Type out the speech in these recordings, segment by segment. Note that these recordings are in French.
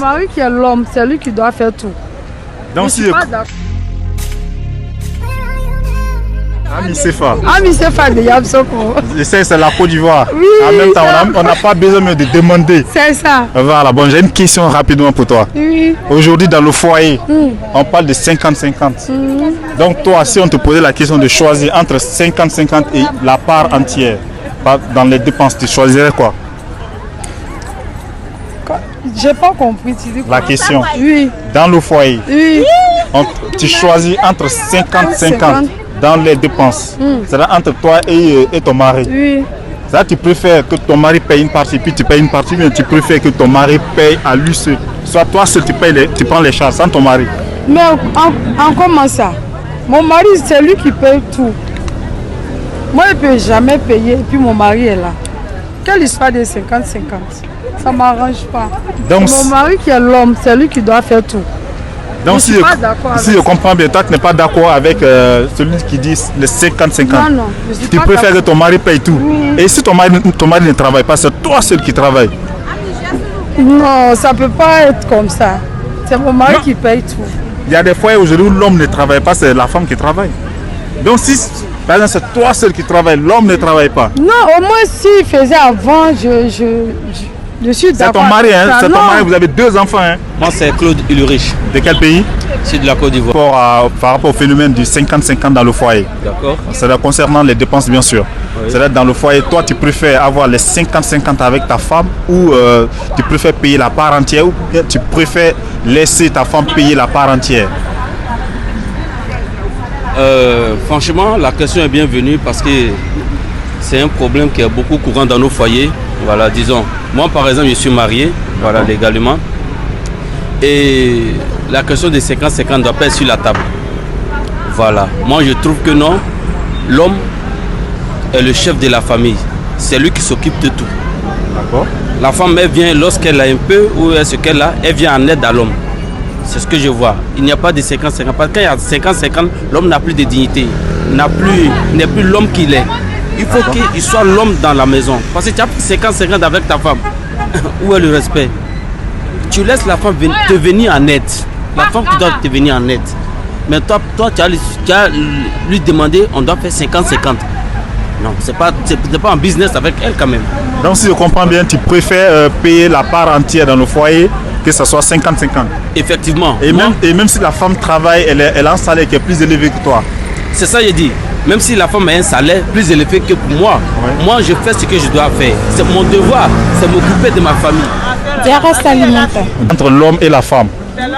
mari qui est l'homme, c'est lui qui doit faire tout. Donc si Ami Sefa. Ami Sefa de Yabsoko. Je sais, c'est la Côte d'Ivoire. Oui, en même temps, on n'a pas besoin de demander. C'est ça. Voilà, bon, j'ai une question rapidement pour toi. Oui. Aujourd'hui, dans le foyer, on parle de 50-50. Donc toi, si on te posait la question de choisir entre 50-50 et la part entière, dans les dépenses, tu choisirais quoi? J'ai pas compris. Tu dis quoi? La question. Oui. Dans le foyer, Oui. tu choisis entre 50-50 dans les dépenses. C'est-à-dire entre toi et ton mari. Oui. Ça, tu préfères que ton mari paye une partie, puis tu payes une partie, mais tu préfères que ton mari paye à lui seul. Soit toi seul, tu prends les charges sans ton mari. Mais en comment ça? Mon mari, c'est lui qui paye tout. Moi, je ne peux jamais payer, et puis mon mari est là. Quelle histoire de 50-50? Ça ne m'arrange pas. Donc, mon mari qui est l'homme, c'est lui qui doit faire tout. Donc si je comprends bien, toi tu n'es pas d'accord avec celui qui dit le 50-50. Non, non. Tu préfères que ton mari paye tout. Oui. Et si ton mari ne travaille pas, c'est toi seul qui travaille. Non, ça ne peut pas être comme ça. C'est mon mari qui paye tout. Il y a des fois aujourd'hui où l'homme ne travaille pas, c'est la femme qui travaille. Donc si, par exemple, c'est toi seul qui travaille, l'homme ne travaille pas. Non, au moins s'il faisait avant, je suis d'accord. C'est ton mari, hein? C'est ton mari, vous avez 2 enfants. Hein? Moi, c'est Claude Ulrich. De quel pays? C'est de la Côte d'Ivoire. Par rapport au phénomène du 50-50 dans le foyer. D'accord. C'est concernant les dépenses, bien sûr. Oui. C'est-à-dire dans le foyer, toi, tu préfères avoir les 50-50 avec ta femme ou tu préfères payer la part entière ou tu préfères laisser ta femme payer la part entière? Franchement, la question est bienvenue parce que c'est un problème qui est beaucoup courant dans nos foyers. Voilà, disons. Moi, par exemple, je suis marié, voilà, légalement. Et la question des 50-50 ne doit pas être sur la table. Voilà. Moi, je trouve que non. L'homme est le chef de la famille. C'est lui qui s'occupe de tout. D'accord. La femme, elle vient lorsqu'elle a un peu ou ce qu'elle a, elle vient en aide à l'homme. C'est ce que je vois. Il n'y a pas de 50-50. Parce que quand il y a 50-50, l'homme n'a plus de dignité. Il n'est plus l'homme qu'il est. Il faut qu'il soit l'homme dans la maison. Parce que tu as 50-50 avec ta femme. Où est le respect? Tu laisses la femme te venir en aide. La femme qui doit te venir en aide. Mais toi tu as lui demandé, on doit faire 50-50. Non, c'est pas un business avec elle quand même. Donc si je comprends bien, tu préfères payer la part entière dans le foyer, que ce soit 50-50. Effectivement. Et même si la femme travaille, elle a un salaire qui est plus élevé que toi. C'est ça, je dis. Même si la femme a un salaire plus élevé que moi, moi je fais ce que je dois faire. C'est mon devoir, c'est m'occuper de ma famille. Entre l'homme et la femme,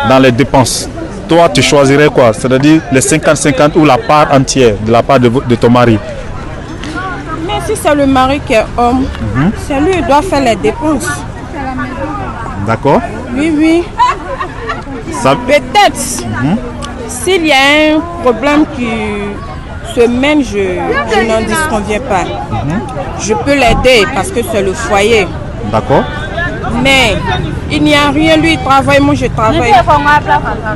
dans les dépenses, toi tu choisirais quoi? C'est-à-dire les 50-50 ou la part entière de la part de ton mari? Mais si c'est le mari qui est homme, c'est lui qui doit faire les dépenses. D'accord. Oui, oui. Peut-être, s'il y a un problème qui se mène, je n'en disconviens pas. Je peux l'aider parce que c'est le foyer. D'accord. Mais il n'y a rien, lui il travaille, moi je travaille.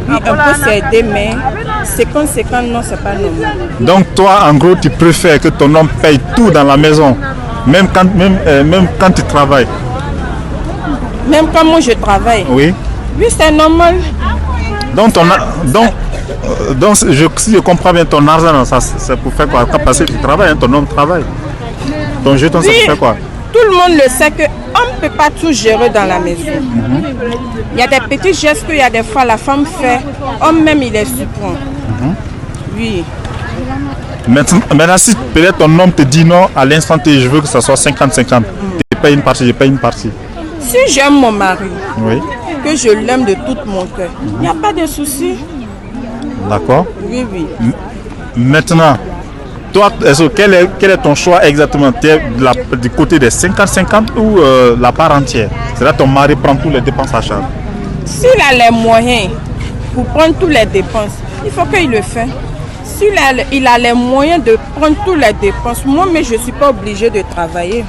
Lui un peu s'aider, mais 50-50, non, c'est pas normal. Donc toi, en gros, tu préfères que ton homme paye tout dans la maison, même quand tu travailles? Même quand moi je travaille? Oui. Oui, c'est normal. Donc si je comprends bien, ton argent, c'est pour faire quoi? Parce que tu travailles, hein, ton homme travaille. Ton jeton, ça fait quoi? Tout le monde le sait qu'on ne peut pas tout gérer dans la maison. Il y a des petits gestes qu'il y a des fois la femme fait, homme même il les surprend. Oui. Maintenant, si peut-être ton homme te dit non, à l'instant T, je veux que ça soit 50-50. Tu payes une partie, je paye une partie. Si j'aime mon mari, oui, que je l'aime de tout mon cœur, il n'y a pas de souci. D'accord. Oui, oui. Maintenant, toi, quel est ton choix exactement? Du côté des 50-50 ou la part entière? C'est-à-dire ton mari prend tous les dépenses à charge? S'il a les moyens pour prendre toutes les dépenses, il faut qu'il le fasse. S'il a les moyens de prendre toutes les dépenses, moi, mais je ne suis pas obligée de travailler.